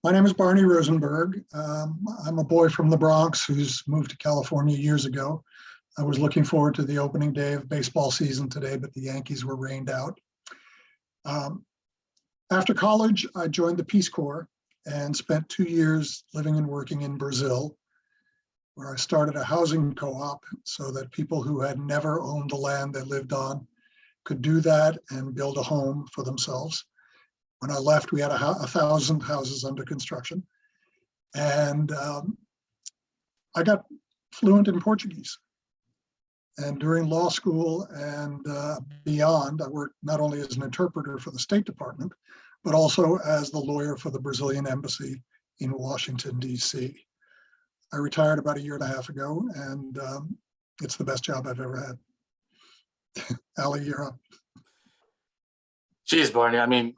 My name is Barney Rosenberg. I'm a boy from the Bronx who's moved to California years ago. I was looking forward to the opening day of baseball season today, but the Yankees were rained out. After college, I joined the Peace Corps and spent 2 years living and working in Brazil, where I started a housing co-op so that people who had never owned the land they lived on could do that and build a home for themselves. When I left, we had 1,000 houses under construction. And I got fluent in Portuguese. And during law school and beyond, I worked not only as an interpreter for the State Department, but also as the lawyer for the Brazilian embassy in Washington, D.C. I retired about 1.5 years ago, and it's the best job I've ever had. Ali, you're up. Geez, Barney, I mean,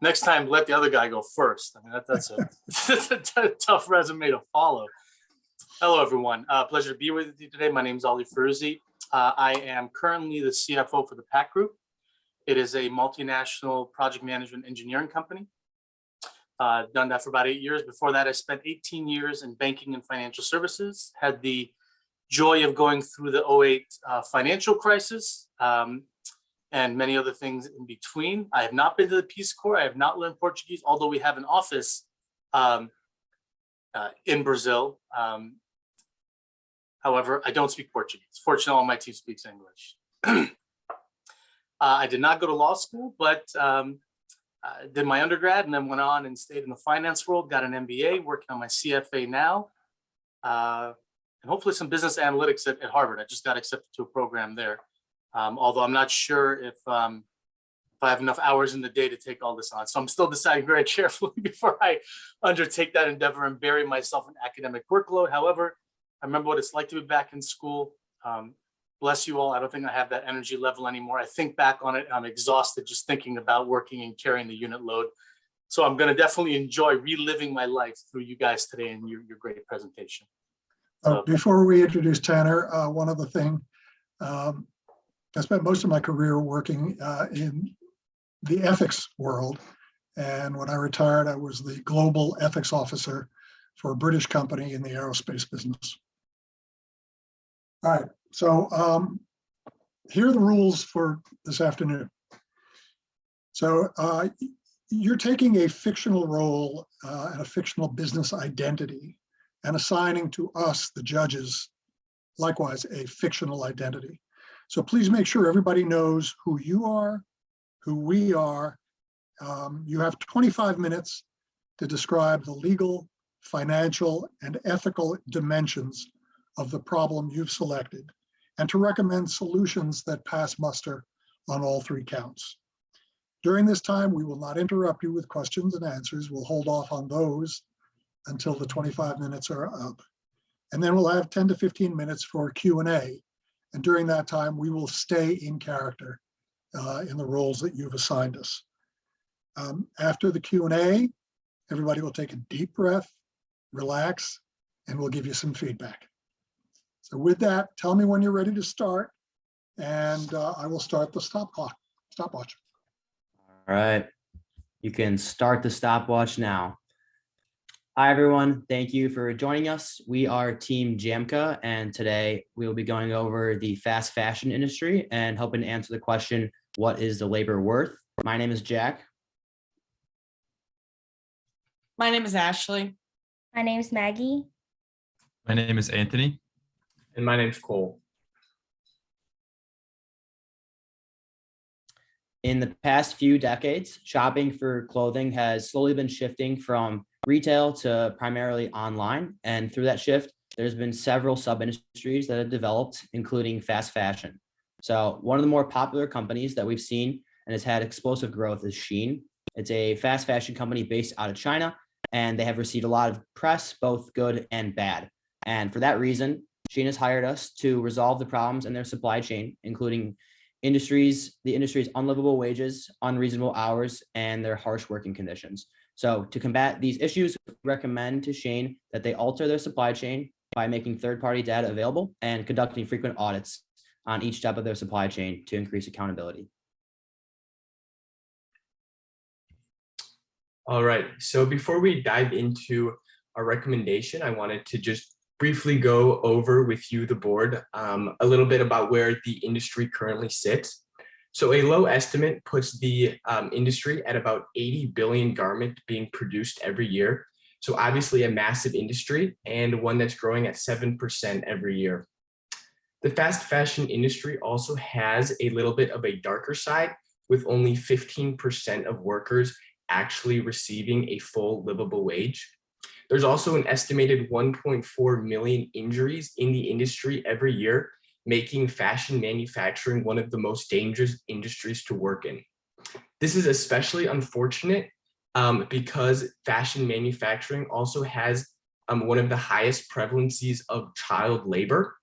next time let the other guy go first. I mean, that's a tough resume to follow. Hello, everyone. Pleasure to be with you today. My name is Ali Feruzzi. I am currently the CFO for the PAC Group. It is a multinational project management engineering company. Done that for about 8 years. Before that, I spent 18 years in banking and financial services. Had the joy of going through the 2008 financial crisis. And many other things in between. I have not been to the Peace Corps. I have not learned Portuguese, although we have an office in Brazil. However, I don't speak Portuguese. Fortunately, all my team speaks English. I did not go to law school, but did my undergrad and then went on and stayed in the finance world, got an MBA, working on my CFA now, and hopefully some business analytics at Harvard. I just got accepted to a program there. Although I'm not sure if I have enough hours in the day to take all this on. So I'm still deciding very carefully before I undertake that endeavor and bury myself in academic workload. However, I remember what it's like to be back in school. Bless you all. I don't think I have that energy level anymore. I think back on it, I'm exhausted just thinking about working and carrying the unit load. So I'm going to definitely enjoy reliving my life through you guys today and your great presentation. So, before we introduce Tanner, one other thing. I spent most of my career working in the ethics world. And when I retired, I was the global ethics officer for a British company in the aerospace business. All right, so here are the rules for this afternoon. So you're taking a fictional role and a fictional business identity and assigning to us, the judges, likewise, a fictional identity. So please make sure everybody knows who you are, who we are. You have 25 minutes to describe the legal, financial, and ethical dimensions of the problem you've selected and to recommend solutions that pass muster on all 3 counts. During this time, we will not interrupt you with questions and answers. We'll hold off on those until the 25 minutes are up. And then we'll have 10 to 15 minutes for Q&A. And during that time, we will stay in character in the roles that you've assigned us. After the Q&A, everybody will take a deep breath, relax, and we'll give you some feedback. So with that, tell me when you're ready to start, and I will start the stopwatch. All right, you can start the stopwatch now. Hi, everyone. Thank you for joining us. We are Team JAMCA, and today we will be going over the fast fashion industry and helping to answer the question, what is the labor worth? My name is Jack. My name is Ashley. My name is Maggie. My name is Anthony. And my name's Cole. In the past few decades, shopping for clothing has slowly been shifting from retail to primarily online. And through that shift, there's been several sub-industries that have developed, including fast fashion. So one of the more popular companies that we've seen and has had explosive growth is Shein. It's a fast fashion company based out of China, and they have received a lot of press, both good and bad. And for that reason, Shein has hired us to resolve the problems in their supply chain, including the industry's unlivable wages, unreasonable hours, and their harsh working conditions. So to combat these issues, we recommend to Shein that they alter their supply chain by making third-party data available and conducting frequent audits on each step of their supply chain to increase accountability. All right, so before we dive into our recommendation, I wanted to just briefly go over with you, the board, a little bit about where the industry currently sits. So a low estimate puts the industry at about 80 billion garment being produced every year. So obviously a massive industry and one that's growing at 7% every year. The fast fashion industry also has a little bit of a darker side, with only 15% of workers actually receiving a full livable wage. There's also an estimated 1.4 million injuries in the industry every year, making fashion manufacturing one of the most dangerous industries to work in. This is especially unfortunate because fashion manufacturing also has one of the highest prevalencies of child labor.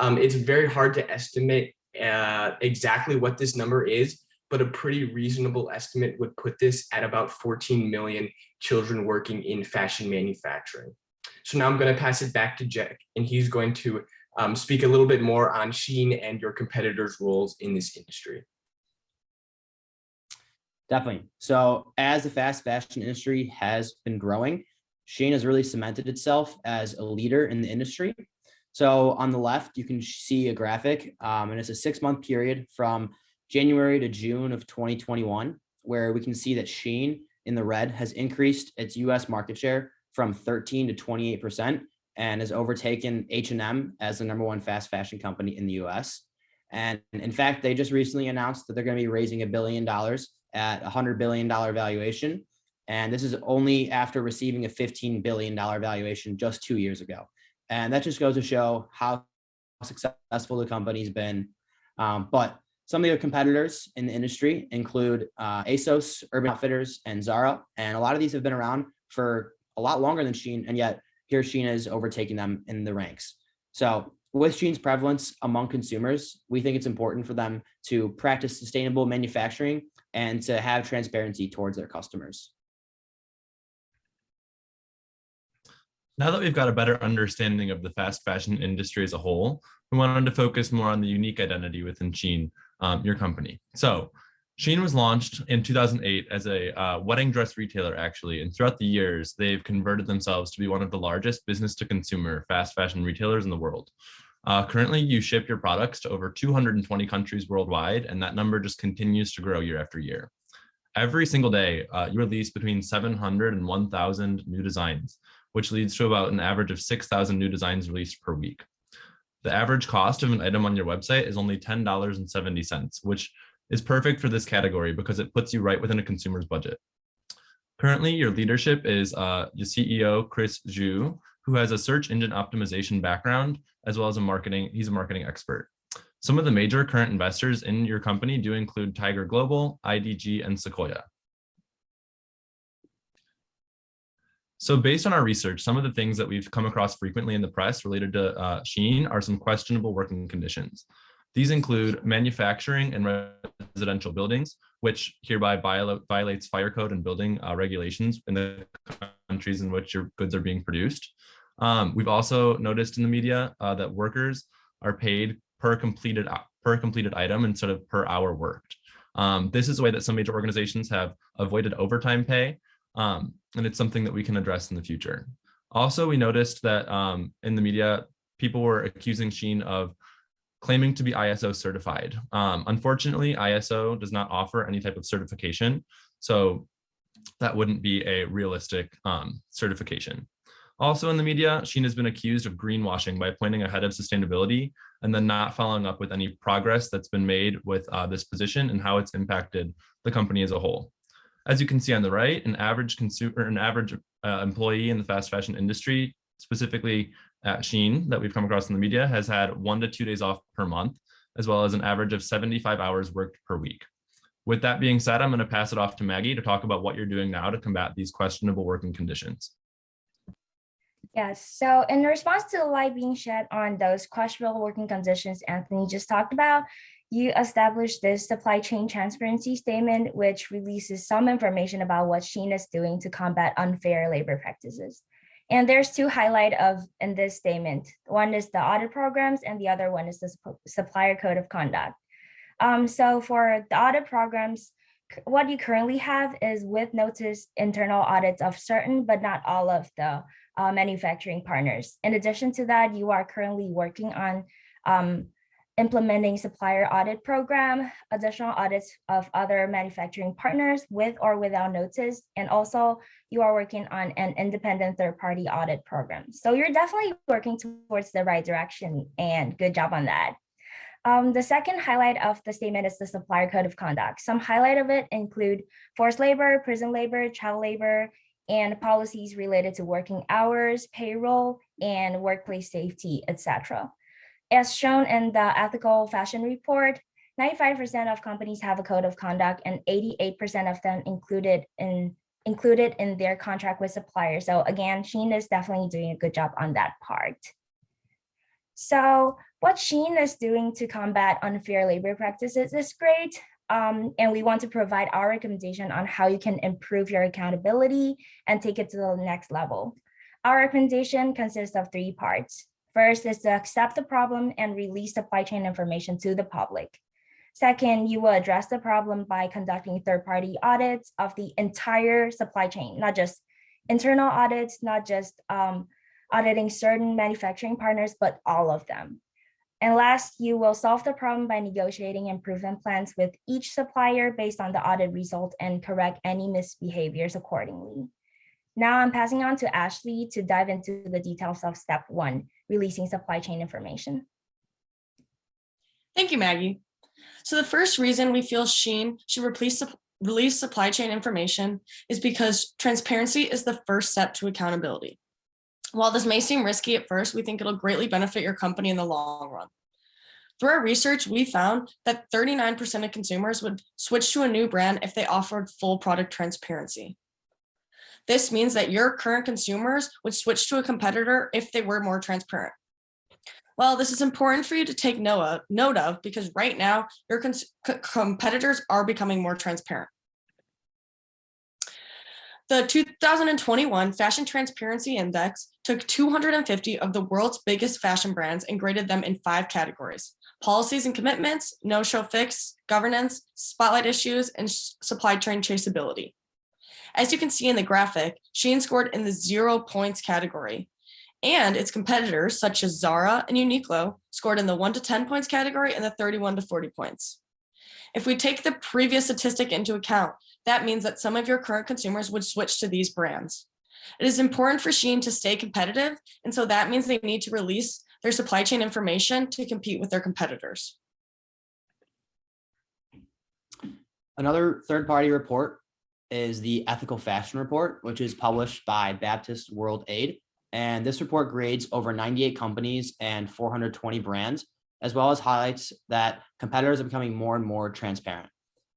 It's very hard to estimate exactly what this number is, but a pretty reasonable estimate would put this at about 14 million children working in fashion manufacturing. So now I'm going to pass it back to Jack, and he's going to speak a little bit more on Shein and your competitors' roles in this industry. Definitely. So as the fast fashion industry has been growing, Shein has really cemented itself as a leader in the industry. So on the left, you can see a graphic, and it's a 6-month period from January to June of 2021, where we can see that Shein in the red has increased its US market share from 13 to 28% and has overtaken H&M as the #1 fast fashion company in the US. And in fact, they just recently announced that they're going to be raising $1 billion at $100 billion valuation. And this is only after receiving a $15 billion valuation just 2 years ago. And that just goes to show how successful the company's been. But some of the competitors in the industry include ASOS, Urban Outfitters, and Zara. And a lot of these have been around for a lot longer than Shein. And yet here Shein is overtaking them in the ranks. So with Shein's prevalence among consumers, we think it's important for them to practice sustainable manufacturing and to have transparency towards their customers. Now that we've got a better understanding of the fast fashion industry as a whole, we wanted to focus more on the unique identity within Shein, your company. So Shein was launched in 2008 as a wedding dress retailer, actually, and throughout the years, they've converted themselves to be one of the largest business-to-consumer fast fashion retailers in the world. Currently, you ship your products to over 220 countries worldwide, and that number just continues to grow year after year. Every single day, you release between 700 and 1,000 new designs, which leads to about an average of 6,000 new designs released per week. The average cost of an item on your website is only $10.70, which is perfect for this category because it puts you right within a consumer's budget. Currently, your leadership is your CEO, Chris Zhu, who has a search engine optimization background, as well as he's a marketing expert. Some of the major current investors in your company do include Tiger Global, IDG, and Sequoia. So based on our research, some of the things that we've come across frequently in the press related to Shein are some questionable working conditions. These include manufacturing and residential buildings, which hereby violates fire code and building regulations in the countries in which your goods are being produced. We've also noticed in the media that workers are paid per completed item instead of per hour worked. This is a way that some major organizations have avoided overtime pay, and it's something that we can address in the future. Also, we noticed that in the media, people were accusing Shein of claiming to be ISO certified. Unfortunately, ISO does not offer any type of certification, so that wouldn't be a realistic certification. Also in the media, Shein has been accused of greenwashing by appointing a head of sustainability and then not following up with any progress that's been made with this position and how it's impacted the company as a whole. As you can see on the right, an average employee in the fast fashion industry, specifically at Shein that we've come across in the media, has had 1 to 2 days off per month, as well as an average of 75 hours worked per week. With that being said, I'm going to pass it off to Maggie to talk about what you're doing now to combat these questionable working conditions. Yes, so in response to the light being shed on those questionable working conditions Anthony just talked about, you established this supply chain transparency statement, which releases some information about what Shein is doing to combat unfair labor practices. And there's 2 highlights in this statement. One is the audit programs, and the other one is the supplier code of conduct. So for the audit programs, what you currently have is with notice internal audits of certain, but not all of the manufacturing partners. In addition to that, you are currently working on implementing supplier audit program, additional audits of other manufacturing partners with or without notice, and also you are working on an independent third-party audit program. So you're definitely working towards the right direction, and good job on that. The second highlight of the statement is the supplier code of conduct. Some highlight of it include forced labor, prison labor, child labor, and policies related to working hours, payroll, and workplace safety, etc. As shown in the ethical fashion report, 95% of companies have a code of conduct and 88% of them included in their contract with suppliers. So again, Shein is definitely doing a good job on that part. So what Shein is doing to combat unfair labor practices is great. And we want to provide our recommendation on how you can improve your accountability and take it to the next level. Our recommendation consists of 3 parts. First is to accept the problem and release supply chain information to the public. Second, you will address the problem by conducting third-party audits of the entire supply chain, not just internal audits, not just auditing certain manufacturing partners, but all of them. And last, you will solve the problem by negotiating improvement plans with each supplier based on the audit result and correct any misbehaviors accordingly. Now I'm passing on to Ashley to dive into the details of step 1, releasing supply chain information. Thank you, Maggie. So the first reason we feel Shein should release supply chain information is because transparency is the first step to accountability. While this may seem risky at first, we think it'll greatly benefit your company in the long run. Through our research, we found that 39% of consumers would switch to a new brand if they offered full product transparency. This means that your current consumers would switch to a competitor if they were more transparent. Well, this is important for you to take note of because right now, your competitors are becoming more transparent. The 2021 Fashion Transparency Index took 250 of the world's biggest fashion brands and graded them in 5 categories: policies and commitments, no-show fix, governance, spotlight issues, and supply chain traceability. As you can see in the graphic, Shein scored in the 0 points category, and its competitors such as Zara and Uniqlo scored in the 1 to 10 points category and the 31 to 40 points. If we take the previous statistic into account, that means that some of your current consumers would switch to these brands. It is important for Shein to stay competitive, and so that means they need to release their supply chain information to compete with their competitors. Another third-party report is the Ethical Fashion Report, which is published by Baptist World Aid. And this report grades over 98 companies and 420 brands, as well as highlights that competitors are becoming more and more transparent.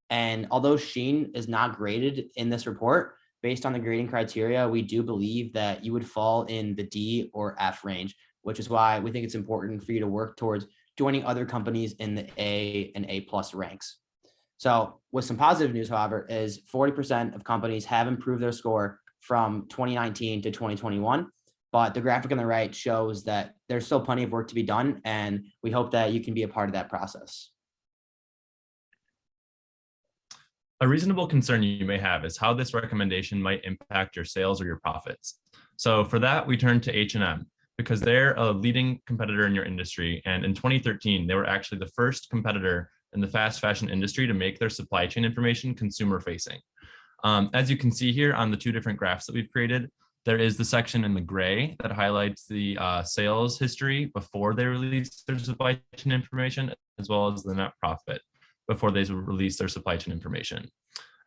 And although Shein is not graded in this report, based on the grading criteria, we do believe that you would fall in the D or F range, which is why we think it's important for you to work towards joining other companies in the A and A+ ranks. So with some positive news, however, is 40% of companies have improved their score from 2019 to 2021. But the graphic on the right shows that there's still plenty of work to be done, and we hope that you can be a part of that process. A reasonable concern you may have is how this recommendation might impact your sales or your profits. So for that, we turn to H&M because they're a leading competitor in your industry. And in 2013, they were actually the first competitor in the fast fashion industry to make their supply chain information consumer facing. As you can see here on the 2 different graphs that we've created, there is the section in the gray that highlights the sales history before they released their supply chain information, as well as the net profit before they released their supply chain information.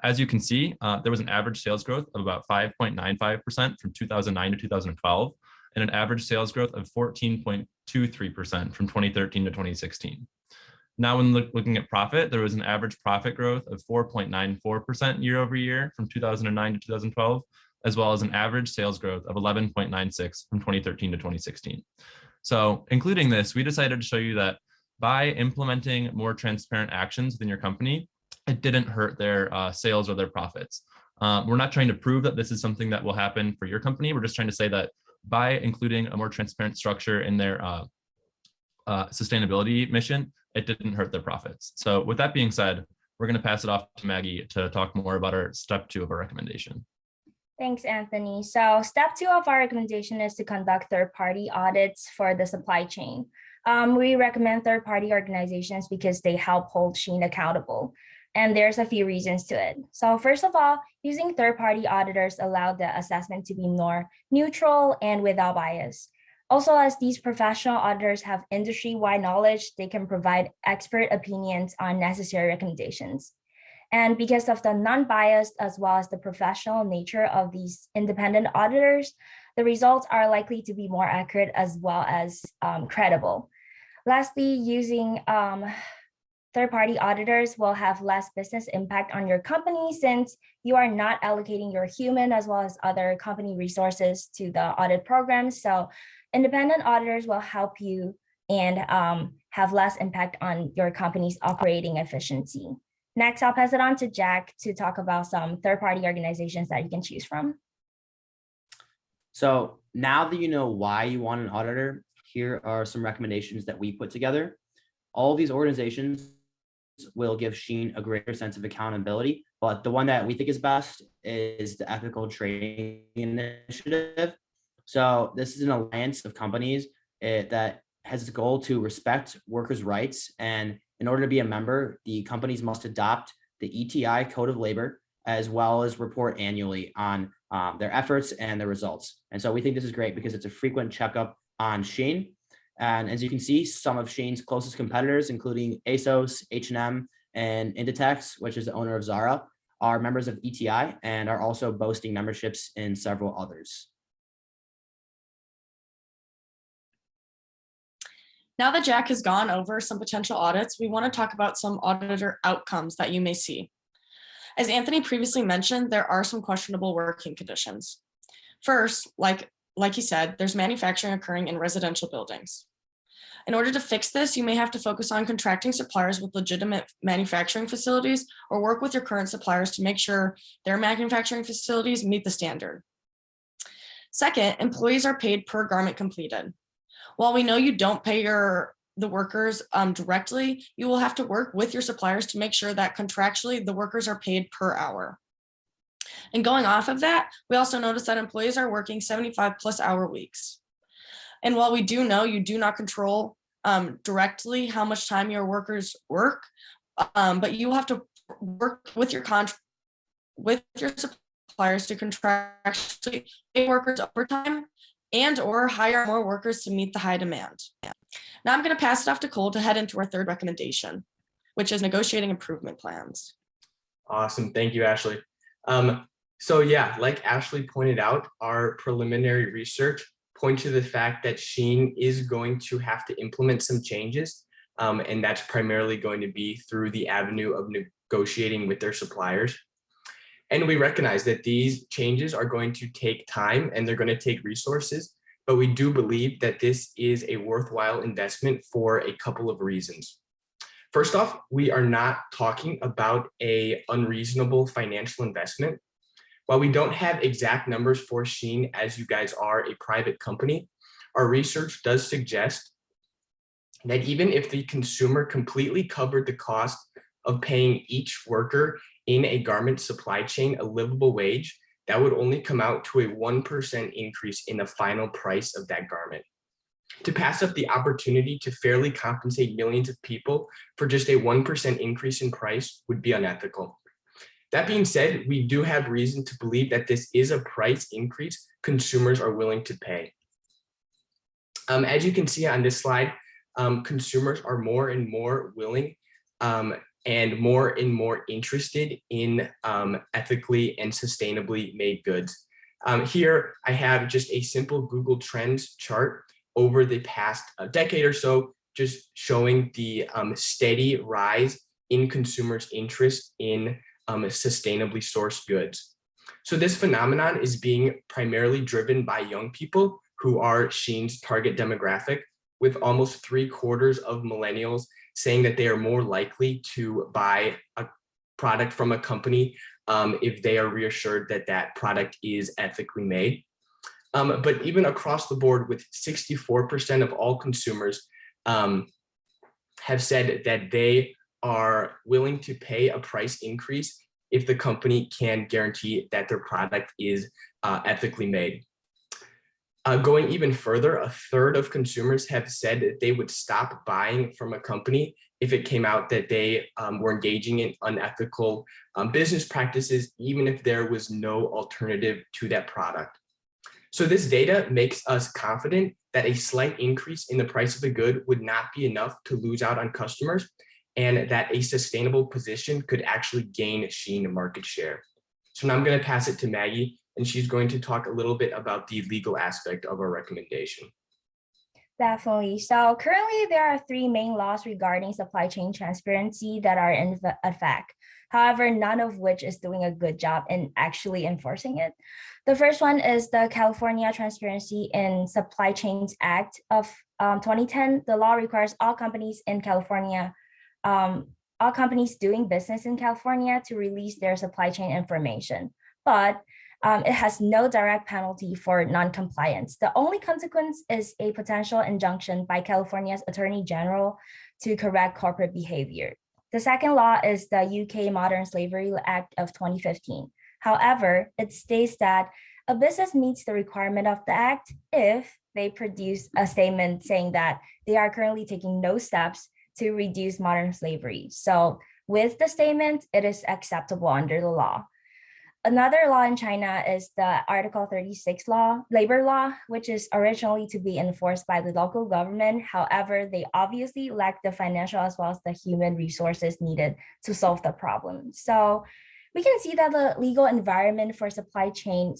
As you can see, there was an average sales growth of about 5.95% from 2009 to 2012, and an average sales growth of 14.23% from 2013 to 2016. Now, when looking at profit, there was an average profit growth of 4.94% year over year from 2009 to 2012, as well as an average sales growth of 11.96 from 2013 to 2016. So including this, we decided to show you that by implementing more transparent actions within your company, it didn't hurt their sales or their profits. We're not trying to prove that this is something that will happen for your company. We're just trying to say that by including a more transparent structure in their sustainability mission, it didn't hurt their profits. So with that being said, we're going to pass it off to Maggie to talk more about our step 2 of our recommendation. Thanks, Anthony. So step 2 of our recommendation is to conduct third-party audits for the supply chain. We recommend third-party organizations because they help hold Shein accountable. And there's a few reasons to it. So first of all, using third-party auditors allow the assessment to be more neutral and without bias. Also, as these professional auditors have industry-wide knowledge, they can provide expert opinions on necessary recommendations. And because of the non-biased as well as the professional nature of these independent auditors, the results are likely to be more accurate as well as credible. Lastly, using third-party auditors will have less business impact on your company since you are not allocating your human as well as other company resources to the audit program. So independent auditors will help you and have less impact on your company's operating efficiency. Next, I'll pass it on to Jack to talk about some third-party organizations that you can choose from. So now that you know why you want an auditor, here are some recommendations that we put together. All of these organizations will give Shein a greater sense of accountability, but the one that we think is best is the Ethical Trading Initiative. So this is an alliance of companies that has its goal to respect workers' rights. And in order to be a member, the companies must adopt the ETI Code of Labor, as well as report annually on their efforts and their results. And so we think this is great because it's a frequent checkup on Shein. And as you can see, some of Shein's closest competitors, including ASOS, H&M, and Inditex, which is the owner of Zara, are members of ETI and are also boasting memberships in several others. Now that Jack has gone over some potential audits, we want to talk about some auditor outcomes that you may see. As Anthony previously mentioned, there are some questionable working conditions. First, like he said, there's manufacturing occurring in residential buildings. In order to fix this, you may have to focus on contracting suppliers with legitimate manufacturing facilities or work with your current suppliers to make sure their manufacturing facilities meet the standard. Second, employees are paid per garment completed. While we know you don't pay the workers directly, you will have to work with your suppliers to make sure that contractually the workers are paid per hour. And going off of that, we also noticed that employees are working 75+ hour weeks. And while we do know you do not control directly how much time your workers work, but you will have to work with your suppliers to contractually pay workers overtime and or hire more workers to meet the high demand. Now I'm going to pass it off to Cole to head into our third recommendation, which is negotiating improvement plans. Awesome. Thank you, Ashley. So yeah, like Ashley pointed out, our preliminary research points to the fact that Shein is going to have to implement some changes, and that's primarily going to be through the avenue of negotiating with their suppliers. And we recognize that these changes are going to take time and they're going to take resources, but we do believe that this is a worthwhile investment for a couple of reasons. First off, we are not talking about an unreasonable financial investment. While we don't have exact numbers for Shein, as you guys are a private company, our research does suggest that even if the consumer completely covered the cost of paying each worker in a garment supply chain a livable wage, that would only come out to a 1% increase in the final price of that garment. To pass up the opportunity to fairly compensate millions of people for just a 1% increase in price would be unethical. That being said, we do have reason to believe that this is a price increase consumers are willing to pay. As you can see on this slide, consumers are more and more willing and more interested in ethically and sustainably made goods. Here, I have just a simple Google Trends chart over the past decade or so, just showing the steady rise in consumers' interest in sustainably sourced goods. So this phenomenon is being primarily driven by young people who are Shein's target demographic, with almost 3/4 of millennials saying that they are more likely to buy a product from a company if they are reassured that that product is ethically made. But even across the board, with 64% of all consumers have said that they are willing to pay a price increase if the company can guarantee that their product is ethically made. Going even further, a third of consumers have said that they would stop buying from a company if it came out that they were engaging in unethical business practices, even if there was no alternative to that product. So this data makes us confident that a slight increase in the price of the good would not be enough to lose out on customers, and that a sustainable position could actually gain Shein market share. So now I'm going to pass it to Maggie, and she's going to talk a little bit about the legal aspect of our recommendation. Definitely. So currently there are three main laws regarding supply chain transparency that are in effect. However, none of which is doing a good job in actually enforcing it. The first one is the California Transparency in Supply Chains Act of 2010. The law requires all companies in California, all companies doing business in California to release their supply chain information. But it has no direct penalty for non-compliance. The only consequence is a potential injunction by California's Attorney General to correct corporate behavior. The second law is the UK Modern Slavery Act of 2015. However, it states that a business meets the requirement of the act if they produce a statement saying that they are currently taking no steps to reduce modern slavery. So with the statement, it is acceptable under the law. Another law in China is the Article 36 law, labor law, which is originally to be enforced by the local government. However, they obviously lack the financial as well as the human resources needed to solve the problem. So we can see that the legal environment for supply chain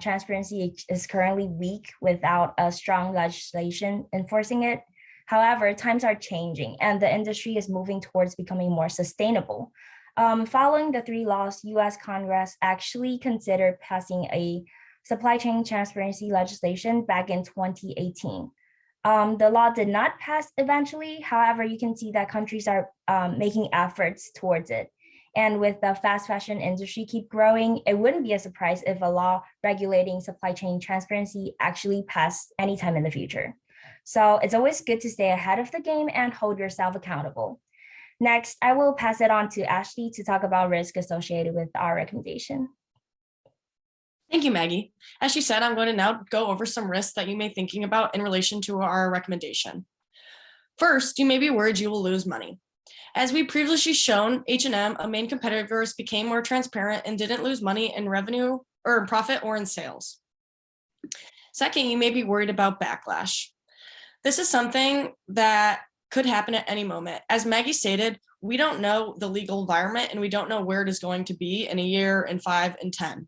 transparency is currently weak without a strong legislation enforcing it. However, times are changing and the industry is moving towards becoming more sustainable. Following the three laws, US Congress actually considered passing a supply chain transparency legislation back in 2018. The law did not pass eventually. However, you can see that countries are making efforts towards it. And with the fast fashion industry keep growing, it wouldn't be a surprise if a law regulating supply chain transparency actually passed anytime in the future. So it's always good to stay ahead of the game and hold yourself accountable. Next, I will pass it on to Ashley to talk about risk associated with our recommendation. Thank you, Maggie. As she said, I'm going to now go over some risks that you may be thinking about in relation to our recommendation. First, you may be worried you will lose money. As we previously shown, H&M, a main competitors, became more transparent and didn't lose money in revenue or in profit or in sales. Second, you may be worried about backlash. This is something that could happen at any moment. As Maggie stated, we don't know the legal environment and we don't know where it is going to be in a year, in 5, and 10.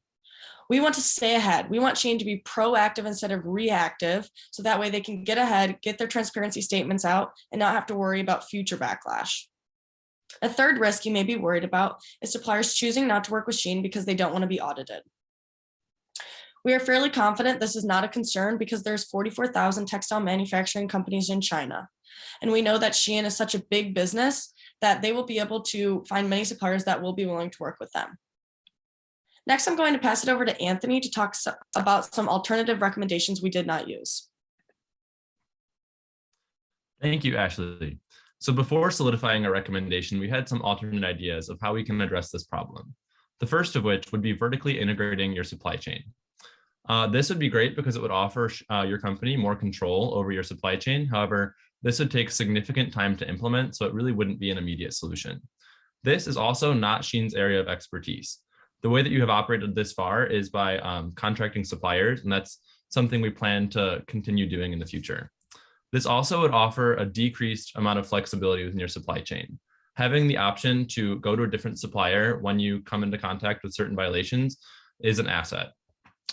We want to stay ahead. We want Shein to be proactive instead of reactive, so that way they can get ahead, get their transparency statements out, and not have to worry about future backlash. A third risk you may be worried about is suppliers choosing not to work with Shein because they don't want to be audited. We are fairly confident this is not a concern because there's 44,000 textile manufacturing companies in China. And we know that Shein is such a big business that they will be able to find many suppliers that will be willing to work with them. Next, I'm going to pass it over to Anthony to talk about some alternative recommendations we did not use. Thank you, Ashley. So before solidifying a recommendation, we had some alternate ideas of how we can address this problem. The first of which would be vertically integrating your supply chain. This would be great because it would offer your company more control over your supply chain. However, this would take significant time to implement, so it really wouldn't be an immediate solution. This is also not Shein's area of expertise. The way that you have operated this far is by contracting suppliers, and that's something we plan to continue doing in the future. This also would offer a decreased amount of flexibility within your supply chain. Having the option to go to a different supplier when you come into contact with certain violations is an asset.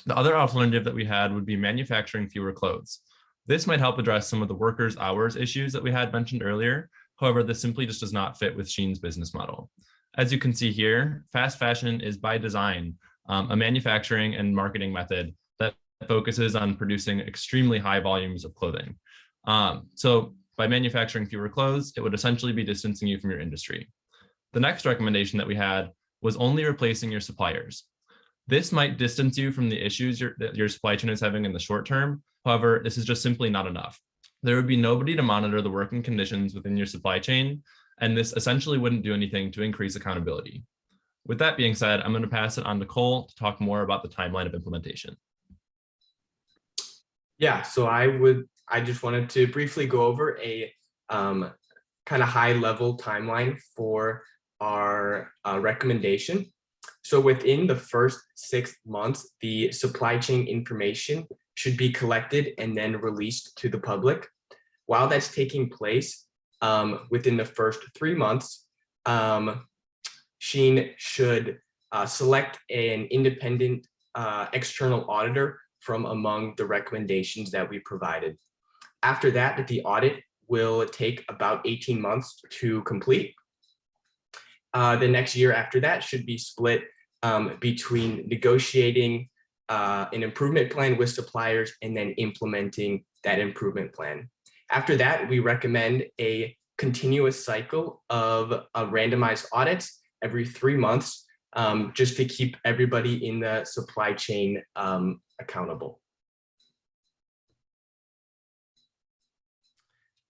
The other alternative that we had would be manufacturing fewer clothes. This might help address some of the workers' hours issues that we had mentioned earlier. However, this simply just does not fit with Shein's business model. As you can see here, fast fashion is by design a manufacturing and marketing method that focuses on producing extremely high volumes of clothing. So by manufacturing fewer clothes, it would essentially be distancing you from your industry. The next recommendation that we had was only replacing your suppliers. This might distance you from the issues that your supply chain is having in the short term. However, this is just simply not enough. There would be nobody to monitor the working conditions within your supply chain, and this essentially wouldn't do anything to increase accountability. With that being said, I'm going to pass it on to Cole to talk more about the timeline of implementation. Yeah, so I just wanted to briefly go over a kind of high level timeline for our recommendation. So within the first 6 months, the supply chain information should be collected and then released to the public. While that's taking place, within the first 3 months, Sheen should select an independent external auditor from among the recommendations that we provided. After that, the audit will take about 18 months to complete. The next year after that should be split between negotiating an improvement plan with suppliers and then implementing that improvement plan. After that, we recommend a continuous cycle of randomized audits every 3 months, just to keep everybody in the supply chain accountable.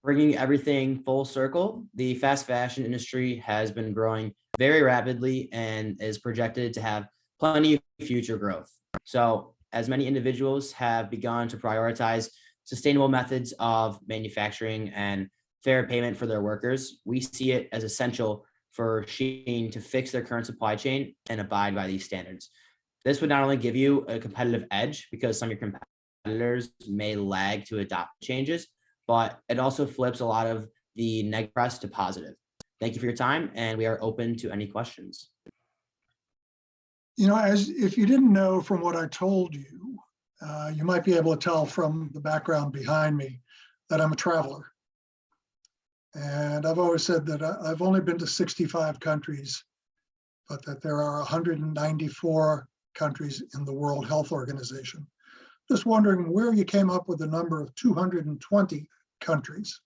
Bringing everything full circle, the fast fashion industry has been growing very rapidly and is projected to have plenty of future growth. So as many individuals have begun to prioritize sustainable methods of manufacturing and fair payment for their workers, we see it as essential for Sheen to fix their current supply chain and abide by these standards. This would not only give you a competitive edge because some of your competitors may lag to adopt changes, but it also flips a lot of the negative press to positive. Thank you for your time, and we are open to any questions. You know, as if you didn't know from what I told you, you might be able to tell from the background behind me that I'm a traveler. And I've always said that I've only been to 65 countries, but that there are 194 countries in the World Health Organization. Just wondering where you came up with the number of 220 countries.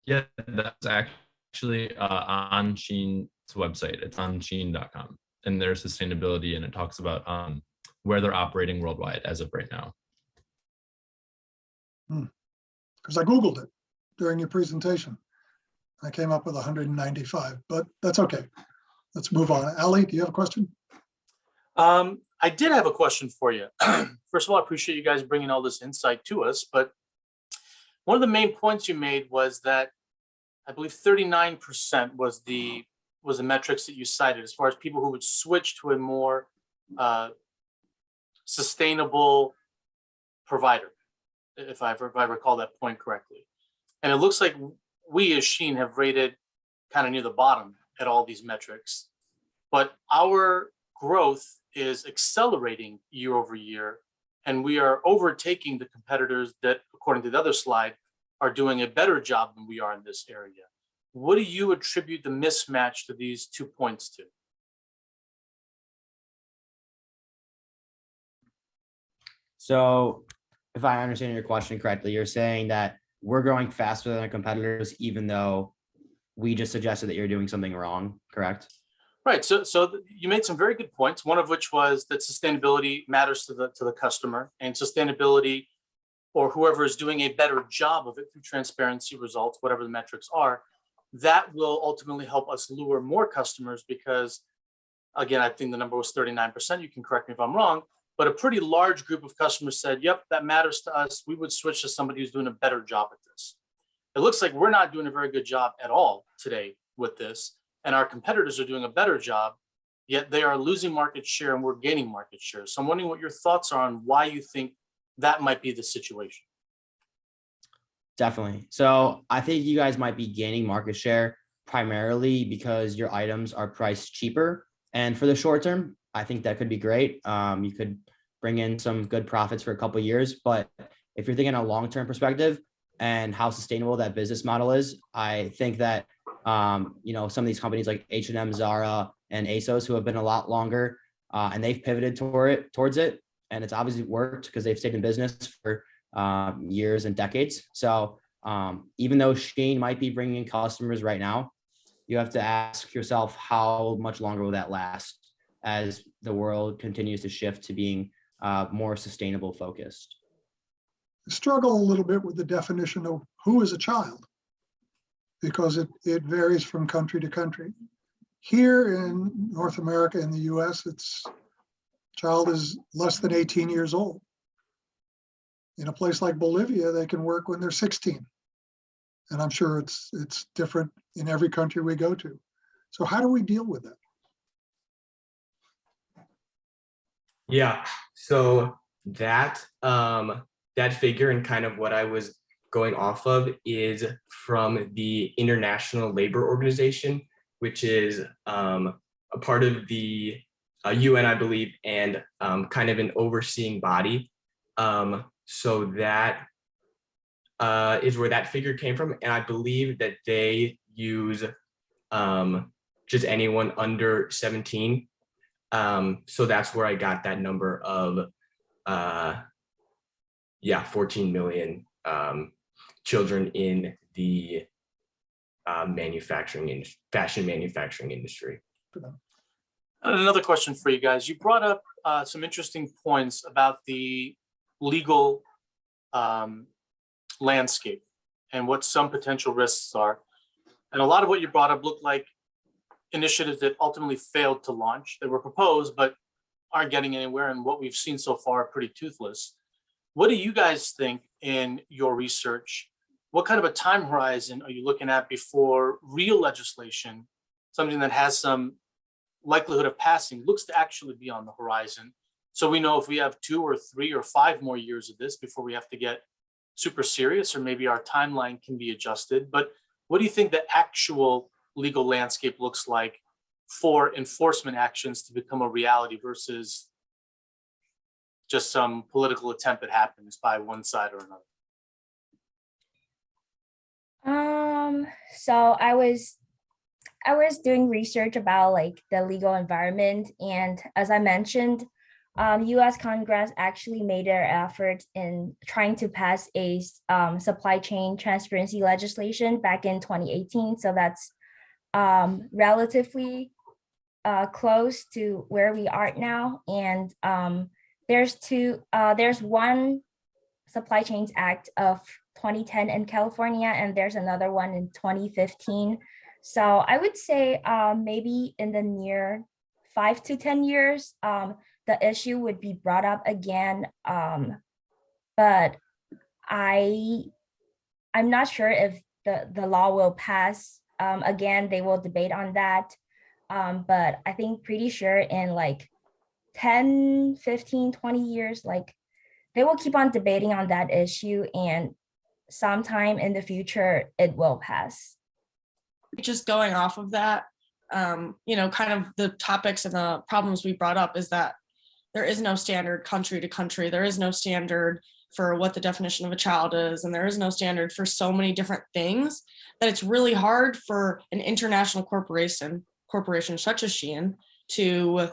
Yeah, that's actually on Sheen's website. It's on Sheen.com, and their sustainability, and it talks about where they're operating worldwide as of right now. Because I Googled it during your presentation. I came up with 195, but that's okay. Let's move on. Ali, do you have a question? I did have a question for you. First of all, I appreciate you guys bringing all this insight to us, but one of the main points you made was that I believe 39% was the metrics that you cited as far as people who would switch to a more sustainable provider, if I recall that point correctly. And it looks like we as Sheen have rated kind of near the bottom at all these metrics, but our growth is accelerating year over year, and we are overtaking the competitors that, according to the other slide, are doing a better job than we are in this area. What do you attribute the mismatch to these 2 points to? So if I understand your question correctly, you're saying that we're growing faster than our competitors, even though we just suggested that you're doing something wrong, correct? Right. So you made some very good points. One of which was that sustainability matters to the customer, and sustainability, or whoever is doing a better job of it through transparency results, whatever the metrics are, that will ultimately help us lure more customers because, again, I think the number was 39%. You can correct me if I'm wrong, but a pretty large group of customers said, yep, that matters to us. We would switch to somebody who's doing a better job at this. It looks like we're not doing a very good job at all today with this, and our competitors are doing a better job, yet they are losing market share and we're gaining market share. So I'm wondering what your thoughts are on why you think that might be the situation. Definitely. So I think you guys might be gaining market share primarily because your items are priced cheaper. And for the short term, I think that could be great. You could bring in some good profits for a couple of years. But if you're thinking a long-term perspective and how sustainable that business model is, I think that some of these companies like H&M, Zara, and ASOS, who have been a lot longer, and they've pivoted towards it, and it's obviously worked because they've stayed in business for years and decades. So even though Sheen might be bringing in customers right now, you have to ask yourself, how much longer will that last as the world continues to shift to being more sustainable focused? I struggle a little bit with the definition of who is a child. because it varies from country to country. Here in North America, in the US, child is less than 18 years old. In a place like Bolivia, they can work when they're 16. And I'm sure it's different in every country we go to. So how do we deal with that? Yeah, so that that figure and kind of what I was going off of is from the International Labor Organization, which is a part of the UN, I believe, and kind of an overseeing body. So that is where that figure came from, and I believe that they use just anyone under 17. So that's where I got that number of 14 million children in the fashion manufacturing industry. Another question for you guys. You brought up some interesting points about the legal landscape and what some potential risks are. And a lot of what you brought up looked like initiatives that ultimately failed to launch. They were proposed, but aren't getting anywhere. And what we've seen so far are pretty toothless. What do you guys think in your research? What kind of a time horizon are you looking at before real legislation, something that has some likelihood of passing, looks to actually be on the horizon? So we know if we have 2 or 3 or 5 more years of this before we have to get super serious, or maybe our timeline can be adjusted. But what do you think the actual legal landscape looks like for enforcement actions to become a reality versus just some political attempt that happens by one side or another? So I was doing research about like the legal environment, and as I mentioned, US Congress actually made their effort in trying to pass a supply chain transparency legislation back in 2018. So that's relatively close to where we are now. And there's one Supply Chains Act of 2010 in California, and there's another one in 2015. So I would say maybe in the near 5 to 10 years, the issue would be brought up again. But I'm not sure if the law will pass. Again, they will debate on that. But I think pretty sure in like 10, 15, 20 years, like they will keep on debating on that issue, and sometime in the future, it will pass. Just going off of that, kind of the topics and the problems we brought up is that there is no standard country to country. There is no standard for what the definition of a child is, and there is no standard for so many different things that it's really hard for an international corporation such as Shein to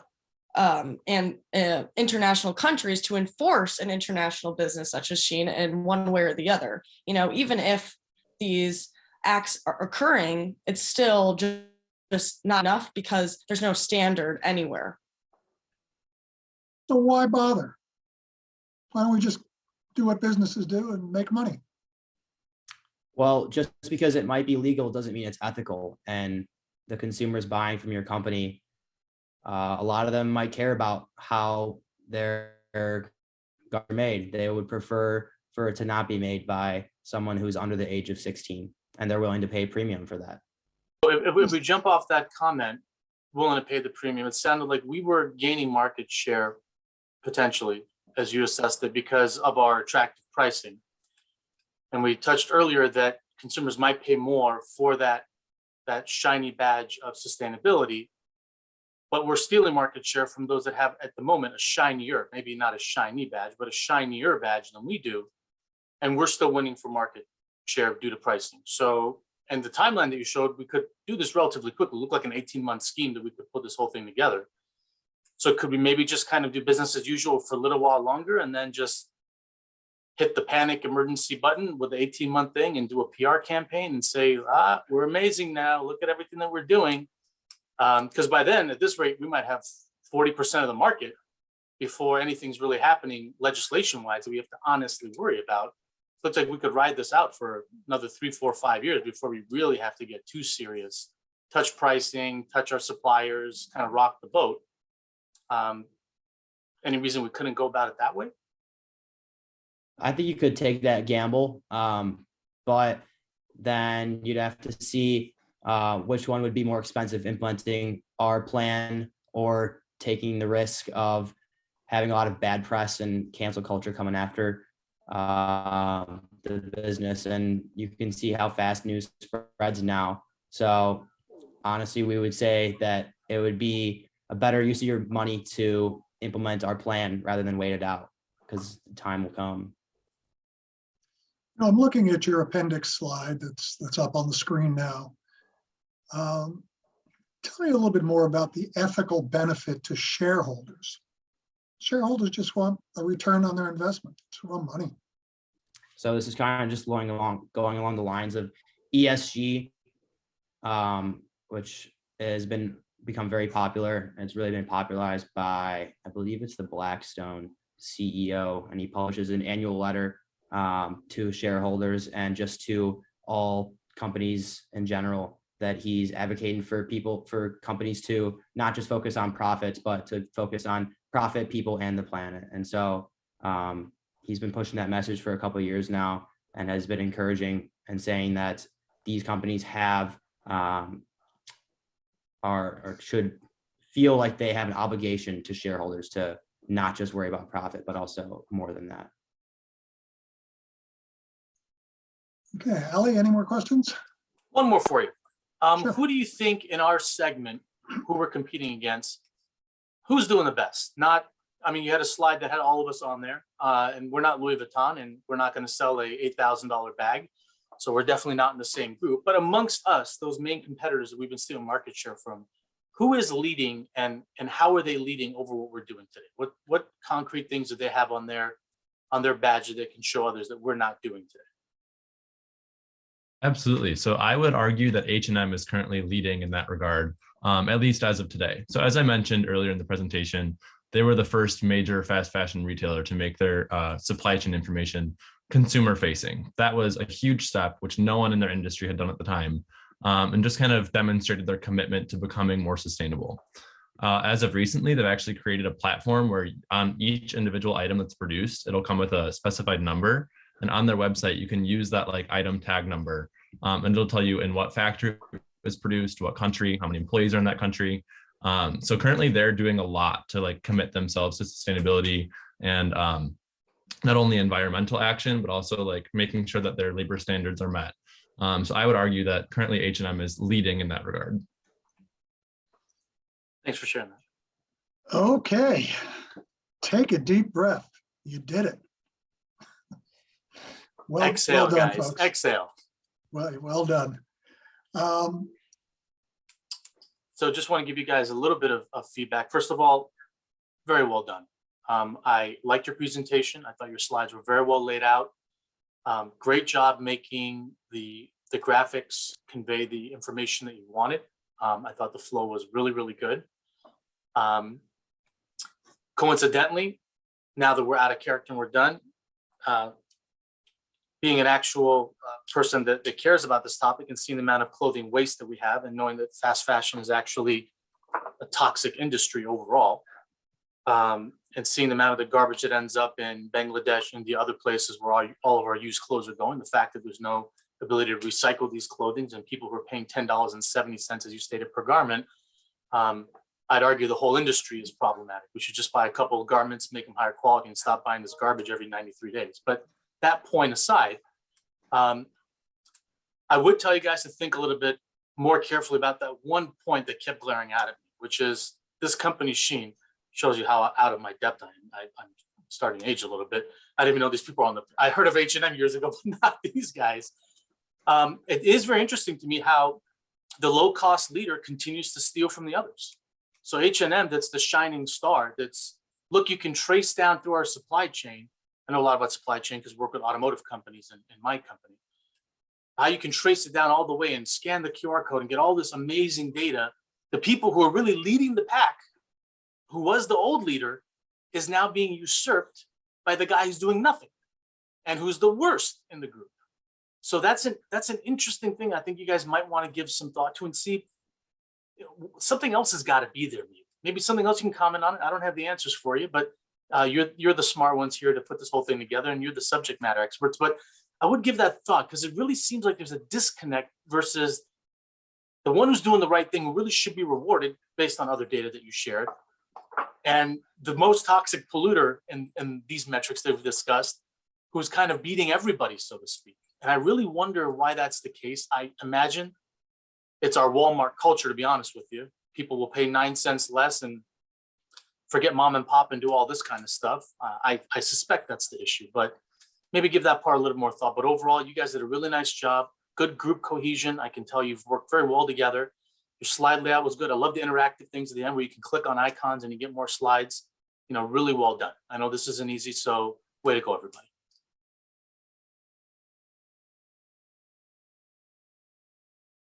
international countries to enforce an international business such as Shein in one way or the other. Even if these acts are occurring, it's still just not enough because there's no standard anywhere. So why bother? Why don't we just do what businesses do and make money? Well, just because it might be legal doesn't mean it's ethical. And the consumers buying from your company, a lot of them might care about how they're made. They would prefer for it to not be made by someone who's under the age of 16, and they're willing to pay a premium for that. If we jump off that comment, willing to pay the premium, it sounded like we were gaining market share potentially, as you assessed it, because of our attractive pricing. And we touched earlier that consumers might pay more for that shiny badge of sustainability, but we're stealing market share from those that have at the moment a shinier, maybe not a shiny badge, but a shinier badge than we do. And we're still winning for market share due to pricing. So, and the timeline that you showed, we could do this relatively quickly. It looked like an 18-month scheme that we could put this whole thing together. So could we maybe just kind of do business as usual for a little while longer and then just hit the panic emergency button with the 18-month thing and do a PR campaign and say, we're amazing now, look at everything that we're doing. Because by then, at this rate, we might have 40% of the market before anything's really happening legislation-wise that we have to honestly worry about. looks like we could ride this out for another 3, 4, 5 years before we really have to get too serious, touch pricing, touch our suppliers, kind of rock the boat. Any reason we couldn't go about it that way? I think you could take that gamble, but then you'd have to see which one would be more expensive, implementing our plan or taking the risk of having a lot of bad press and cancel culture coming after the business. And you can see how fast news spreads now. So honestly, we would say that it would be a better use of your money to implement our plan rather than wait it out, because the time will come. I'm looking at your appendix slide that's up on the screen now. Tell me a little bit more about the ethical benefit to shareholders. Shareholders just want a return on their investment. It's real money. So this is kind of just going along the lines of ESG, which has become very popular, and it's really been popularized by, I believe it's the Blackstone CEO, and he publishes an annual letter to shareholders and just to all companies in general, that he's advocating for companies to not just focus on profits, but to focus on profit, people, and the planet. And so he's been pushing that message for a couple of years now, and has been encouraging and saying that these companies have should feel like they have an obligation to shareholders to not just worry about profit, but also more than that. Okay, Ali, any more questions? One more for you. Sure. Who do you think in our segment, who we're competing against, who's doing the best? You had a slide that had all of us on there, and we're not Louis Vuitton, and we're not going to sell a $8,000 bag. So we're definitely not in the same group. But amongst us, those main competitors that we've been stealing market share from, who is leading, and how are they leading over what we're doing today? What concrete things do they have on their badge that they can show others that we're not doing today? Absolutely. So I would argue that H&M is currently leading in that regard, at least as of today. So as I mentioned earlier in the presentation, they were the first major fast fashion retailer to make their supply chain information consumer facing. That was a huge step, which no one in their industry had done at the time, and just kind of demonstrated their commitment to becoming more sustainable. As of recently, they've actually created a platform where on each individual item that's produced, it'll come with a specified number. And on their website, you can use that like item tag number, and it'll tell you in what factory it was produced, what country, how many employees are in that country. So currently they're doing a lot to like commit themselves to sustainability and not only environmental action, but also like making sure that their labor standards are met. So I would argue that currently H&M is leading in that regard. Thanks for sharing that. Okay, take a deep breath. You did it. Exhale, well done, guys. folks. Exhale. Well done. So just want to give you guys a little bit of feedback. First of all, very well done. I liked your presentation. I thought your slides were very well laid out. Great job making the graphics convey the information that you wanted. I thought the flow was really, really good. Coincidentally, now that we're out of character and we're done, being an actual person that cares about this topic and seeing the amount of clothing waste that we have, and knowing that fast fashion is actually a toxic industry overall, and seeing the amount of the garbage that ends up in Bangladesh and the other places where all of our used clothes are going, the fact that there's no ability to recycle these clothings and people who are paying $10.70, as you stated, per garment, I'd argue the whole industry is problematic. We should just buy a couple of garments, make them higher quality, and stop buying this garbage every 93 days. But that point aside, I would tell you guys to think a little bit more carefully about that one point that kept glaring out at me, which is this company Shein. Shows you how out of my depth I am. I'm starting to age a little bit. I didn't even know these people are on I heard of H&M years ago, but not these guys. It is very interesting to me how the low-cost leader continues to steal from the others. So H&M, that's the shining star. Look, you can trace down through our supply chain. I know a lot about supply chain because I work with automotive companies in my company. How you can trace it down all the way and scan the QR code and get all this amazing data. The people who are really leading the pack, who was the old leader, is now being usurped by the guy who's doing nothing. and who's the worst in the group. So that's an interesting thing. I think you guys might want to give some thought to and see, something else has got to be there. Maybe something else you can comment on it. I don't have the answers for you, but you're the smart ones here to put this whole thing together, and you're the subject matter experts. But I would give that thought, because it really seems like there's a disconnect versus the one who's doing the right thing, who really should be rewarded based on other data that you shared, and the most toxic polluter in these metrics that we've discussed, who's kind of beating everybody, so to speak. And I really wonder why that's the case. I imagine it's our Walmart culture, to be honest with you. People will pay 9 cents less and forget mom and pop and do all this kind of stuff. I suspect that's the issue, but maybe give that part a little more thought. But overall, you guys did a really nice job. Good group cohesion. I can tell you've worked very well together. Your slide layout was good. I love the interactive things at the end where you can click on icons and you get more slides. Really well done. I know this isn't easy, so way to go, everybody.